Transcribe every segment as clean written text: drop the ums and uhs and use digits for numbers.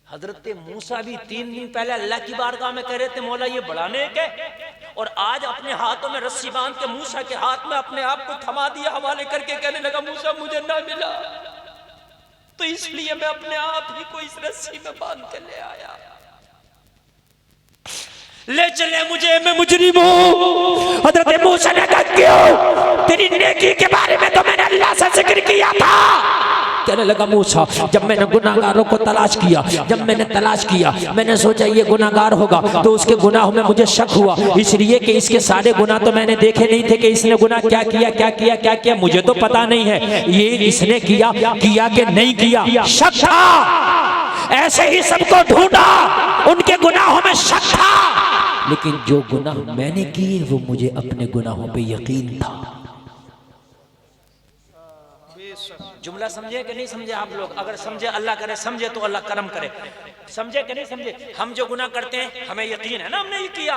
हजरत मूसा भी 3 दिन पहले अल्लाह की बारगाह में कह रहे थे मौला ये बड़ा नेक है, और आज अपने हाथों में रस्सी बांध के मूसा के हाथ में अपने आप को थमा दिया हवाले करके, कहने लगा मूसा मुझे ना मिला तो इसलिए मैं अपने आप ही को इस रस्सी में बांध के ले आया, ले चले मुझे, मैं मुजरिम हूं। हजरत मूसा ने कहा क्यों? तेरी नेकी के बारे में तो मैंने अल्लाह से जिक्र किया था। कहने लगा मूसा जब मैंने गुनाहगारों को तलाश किया, जब मैंने तलाश किया, मैंने सोचा ये गुनाहगार होगा तो उसके गुनाहों में मुझे शक हुआ, इसलिए कि इसके सारे गुनाह तो मैंने देखे नहीं थे कि इसने गुनाह क्या किया क्या किया क्या किया, मुझे तो पता नहीं है ये इसने किया कि नहीं किया, शक था। ऐसे ही सबको ढूंढा, उनके गुनाहों में शक था, लेकिन जो गुनाह मैंने किए वो मुझे अपने गुनाहों पे यकीन था। जुमला समझे कि नहीं समझे आप लोग? अगर समझे अल्लाह करे, समझे तो अल्लाह करम करे। समझे कि नहीं समझे? हम जो गुनाह करते हैं हमें यकीन है ना हमने ये किया।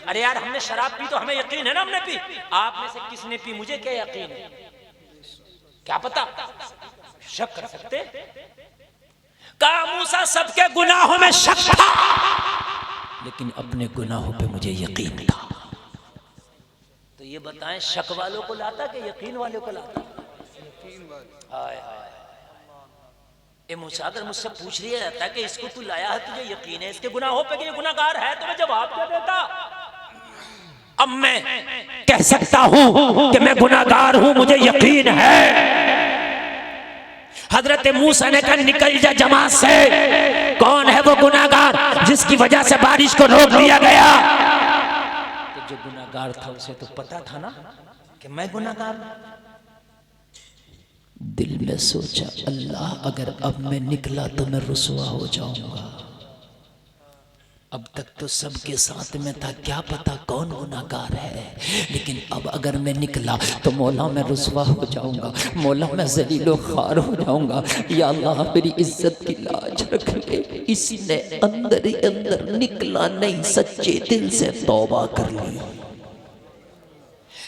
अरे यार हमने शराब पी तो हमें यकीन है ना हमने पी। आप में से किसने पी मुझे क्या यकीन है? क्या पता, शक कर सकते। कहा मूसा सबके गुनाहों में शक था, लेकिन अपने गुनाहों पे मुझे यकीन था। तो ये बताएं शक वालों को लाता कि यकीन वालों को लाता? हाय हाय। ए मूसा अगर मुझसे पूछ लिया जाता कि इसको तू लाया है तुझे यकीन है इसके गुनाहों पे कि ये गुनाहगार है, तो मैं जवाब क्या देता? अब मैं कह सकता हूं कि मैं गुनाहगार हूं, मुझे यकीन है। हजरत मूसा ने कहा निकल जा जमात से। कौन है वो गुनाहगार जिसकी वजह से बारिश को रोक दिया गया? तो जो गुनाहगार था उसे तो पता था ना कि मैं गुनाहगार हूं। दिल में सोचा अल्लाह अगर अब मैं निकला तो मैं रुसवा हो जाऊंगा। अब तक तो सबके साथ में था, क्या पता कौन गुनाहगार है, लेकिन अब अगर मैं निकला तो मौला मैं रुसवा हो जाऊंगा, मौला मैं ज़लीलो ख़ार हो जाऊंगा। या अल्लाह मेरी इज्जत की लाज रख ले। इसने अंदर ही अंदर निकला नहीं, सच्चे दिल से तौबा कर ली।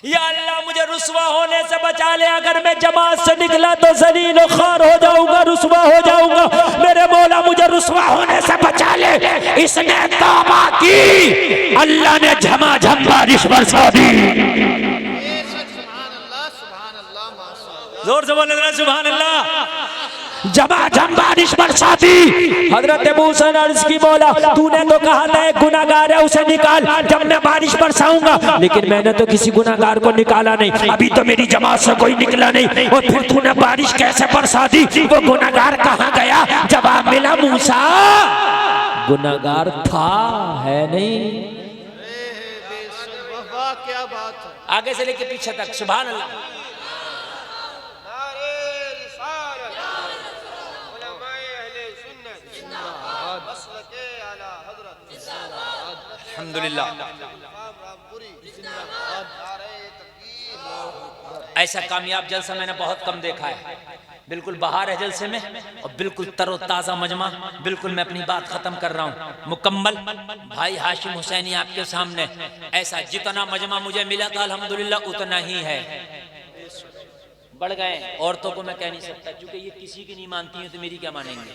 या अल्लाह मुझे रुसवा होने से बचा ले, अगर मैं जमात से निकला तो ज़लील और ख़ार हो जाऊंगा, रुसवा हो जाऊंगा। मेरे मौला मुझे रुसवा होने से बचा ले। इसने तौबा की, अल्लाह ने झमाझम बारिश बरसा दी। जोर से बोले सुभान अल्लाह। झमाझम बारिश बरसाती। हजरत मूसा ने अर्ज़ की मौला तूने तो कहा था एक गुनाहगार है उसे निकाल जब मैं बारिश बरसाऊंगा, लेकिन मैंने तो किसी गुनाहगार को निकाला नहीं, अभी तो मेरी जमात से कोई निकला नहीं, और फिर तूने बारिश कैसे बरसा दी? वो गुनाहगार कहाँ गया? जवाब मिला मूसा गुनाहगार था है नहीं। क्या बात है, आगे से लेके पीछे तक सुभान अल्लाह। अल्हम्दुलिल्लाह। ऐसा कामयाब जलसा मैंने बहुत कम देखा है। बिल्कुल बाहर है जलसे में और बिल्कुल तरोताज़ा मजमा। बिल्कुल मैं अपनी बात खत्म कर रहा हूँ मुकम्मल। भाई हाशिम हुसैनी आपके सामने ऐसा जितना मजमा मुझे मिला था अल्हम्दुलिल्लाह उतना ही है। बढ़ गए औरतों को मैं कह नहीं सकता क्योंकि ये किसी की नहीं मानती है तो मेरी क्या मानेंगे?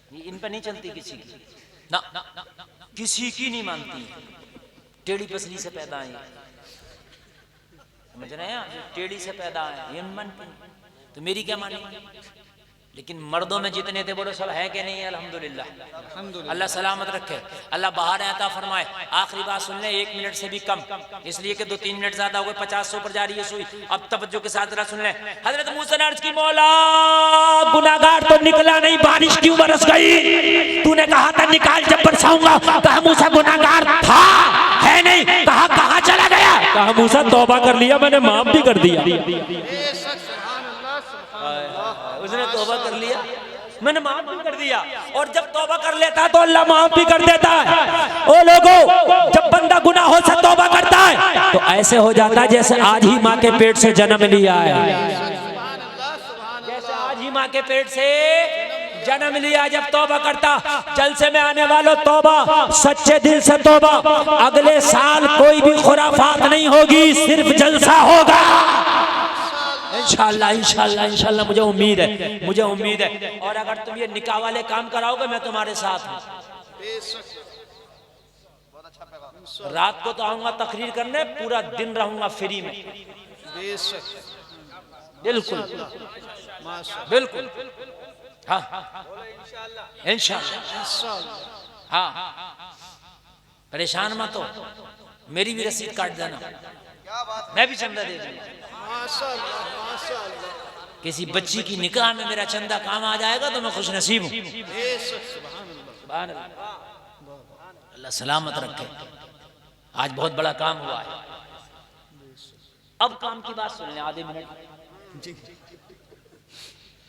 ये इन पर नहीं चलती किसी की ना, किसी की नहीं मानती। टेढ़ी पसली से पैदा है, समझ रहे हैं? टेढ़ी से पैदा है, ये मानती तो मेरी क्या मानेंगे? लेकिन मर्दों में जितने थे बोलो सब है कि नहीं? अल्हम्दुलिल्लाह। अल्लाह सलामत रखे, अल्लाह बाहर आता फरमाए। आखिरी बात सुन ले, 1 मिनट से भी कम, इसलिए कि 2-3 मिनट ज्यादा हो गए, 50 पर जा रही है सुई। अब तवज्जो के साथ जरा सुन ले। हजरत मूसा ने अर्ज़ की मौला गुनाहगार तो निकला नहीं, बारिश क्यों बरस गई? तूने कहा था निकाल जब बरसाऊंगा। कहा मूसा गुनाहगार था है नहीं? कहा कहाँ चला गया? कहा मूसा तौबा कर लिया, मैंने माफ भी कर दिया। उसने तौबा कर लिया, मैंने माफ भी कर दिया। और जब तौबा कर लेता तो अल्लाह माफ भी कर देता है। ओ लोगों, जब बंदा गुनाहों से तौबा करता है तो ऐसे हो जाता है जैसे आज ही माँ के पेट से जन्म लिया है। जैसे आज ही माँ के पेट से जन्म लिया। जब तौबा करता, जलसे में आने वालों तौबा, सच्चे दिल से तौबा। अगले साल कोई भी खुराफात नहीं होगी, सिर्फ जलसा होगा। इंशाल्लाह इंशाल्लाह इंशाल्लाह, मुझे उम्मीद है, मुझे उम्मीद है। और अगर तुम ये निकाह वाले काम कराओगे मैं तुम्हारे साथ हूँ। रात को तो आऊंगा तकरीर करने, पूरा दिन रहूंगा फ्री में। बिल्कुल बिल्कुल, हाँ इंशाल्लाह। हाँ परेशान मत हो, मेरी भी रसीद काट देना, मैं भी चंदा दे दूंगा। किसी बच्ची की निकाह में मेरा चंदा काम आ जाएगा तो मैं खुश नसीब हूँ। अल्लाह सलामत रखे। आज बहुत बड़ा काम हुआ है। अब काम की बात सुन लें, आधे मिनट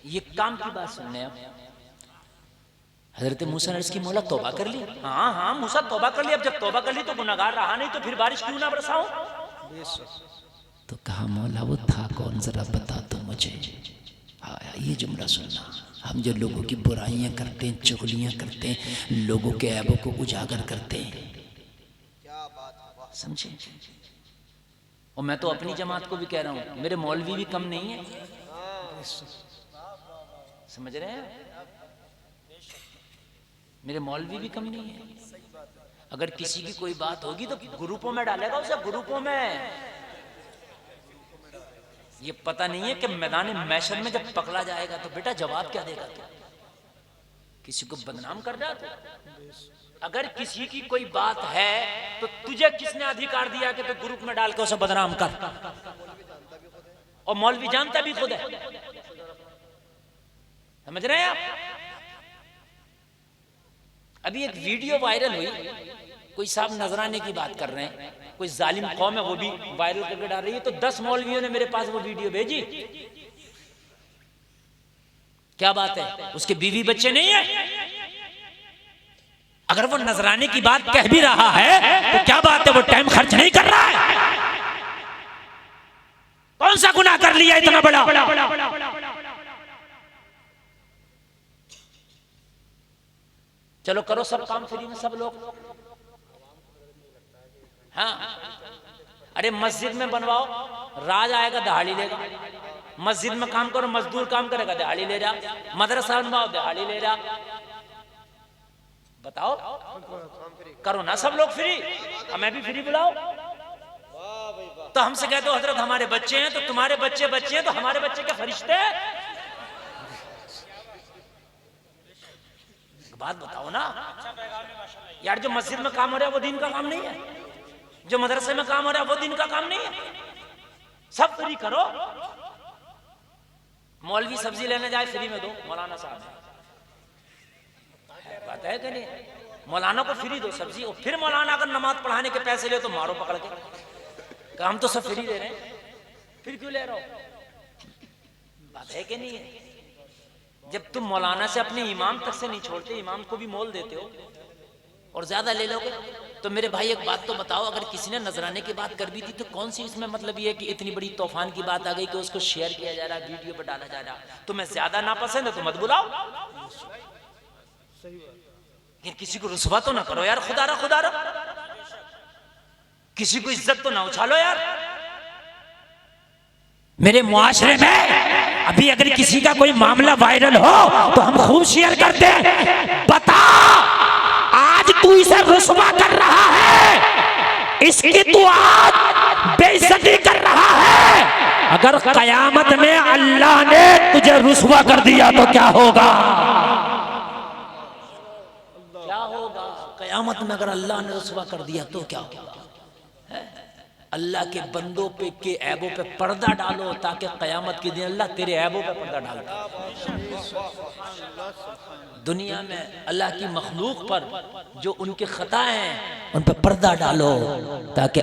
ये काम की बात सुन लें। अब हजरत मूसा ने इसकी मोहलत तौबा कर ली। हाँ हाँ मूसा तौबा कर ली। अब जब तौबा कर ली तो गुनाहगार रहा नहीं, तो फिर बारिश क्यों ना बरसाऊं? तो कहा मौला वो था कौन, जरा बता तो मुझे। हाँ ये जुमला सुनना, हम जो लोगों की बुराइयां करते हैं, चुगलियां करते हैं, लोगों के ऐबों को उजागर करते हैं, समझे। और मैं तो अपनी जमात को भी कह रहा हूँ, मेरे मौलवी भी कम नहीं है, समझ रहे हैं, मेरे मौलवी भी कम नहीं है। अगर किसी की कोई बात होगी तो ग्रुपों में डालेगा उसे, ग्रुपों में। ये पता नहीं है कि मैदान मैशर में जब पकड़ा जाएगा तो बेटा जवाब क्या देगा तू? किसी को बदनाम कर रहा तू? अगर किसी की कोई बात है तो तुझे किसने अधिकार दिया कि तू ग्रुप में डाल के उसे बदनाम कर? और मौलवी जानता भी खुद है, समझ रहे हैं आप। अभी एक वीडियो वायरल हुई, कोई साहब नजराने की बात कर रहे हैं, कोई जालिम कौम है वो भी वायरल करके डाल रही है। तो 10 मौलवियों ने मेरे पास वो वीडियो भेजी। क्या बात है, उसके बीवी बच्चे नहीं है? अगर वो नजराने की बात कह भी रहा है तो क्या बात है, वो टाइम खर्च नहीं कर रहा है? कौन सा गुनाह कर लिया इतना बड़ा? चलो करो सब काम फ्री में, सब लोग। हाँ अरे मस्जिद में बनवाओ, राज आएगा दिहाड़ी लेगा। मस्जिद में काम करो, मजदूर काम करेगा, दिहाड़ी ले जा। मदरसा बनवाओ, दिहाड़ी ले जा। बताओ करो ना सब लोग फ्री, हमें भी फ्री बुलाओ। तो हमसे कहते हो हजरत हमारे बच्चे हैं, तो तुम्हारे बच्चे बच्चे हैं तो हमारे बच्चे क्या फरिश्ते हैं? बात बताओ ना यार। जो मस्जिद में काम हो रहा है वो दीन का काम नहीं है, जो मदरसे में काम हो रहा है वो दीन का काम नहीं है। सब फ्री करो। मौलवी सब्जी लेने जाए फ्री में दो, मौलाना साहब बात है कि नहीं? मौलाना को फ्री दो सब्जी, और फिर मौलाना अगर नमाज पढ़ाने के पैसे ले तो मारो पकड़ के। हम तो सब फ्री दे रहे हैं, फिर क्यों ले रहे हो? बात है कि नहीं है? जब तुम मौलाना से अपने इमाम तक से नहीं छोड़ते, इमाम को भी मोल देते हो और ज्यादा ले लोगे, तो मेरे भाई एक बात तो बताओ, अगर किसी ने नजराने की बात कर भी थी तो कौन सी इसमें मतलब ये है कि इतनी बड़ी तूफान की बात आ गई कि उसको शेयर किया जा रहा है, वीडियो पर डाला जा रहा है। तुम्हें ज्यादा नापसंद है तो मत बुलाओ, लेकिन किसी को रुसवा तो ना करो यार। खुदा रहा किसी को इज्जत तो ना उछालो यार। मेरे मुआशरे में अभी अगर किसी का कोई मामला वायरल हो तो हम खूब शेयर करते हैं। बता आज तू इसे रुसवा कर रहा है, इसकी तू आज बेइज्जती कर रहा है। अगर कयामत में अल्लाह ने तुझे रुसवा कर दिया तो क्या होगा? क्या होगा कयामत में? अगर अल्लाह ने रुसवा कर दिया तो क्या होगा? अल्लाह के बंदों पे के ऐबों पे पर्दा डालो ताकि कयामत के दिन अल्लाह तेरे ऐबों पे पर्दा डाल दे। दुनिया में अल्लाह की मखलूक पर जो उनके खता हैं उन पे पर्दा डालो ताकि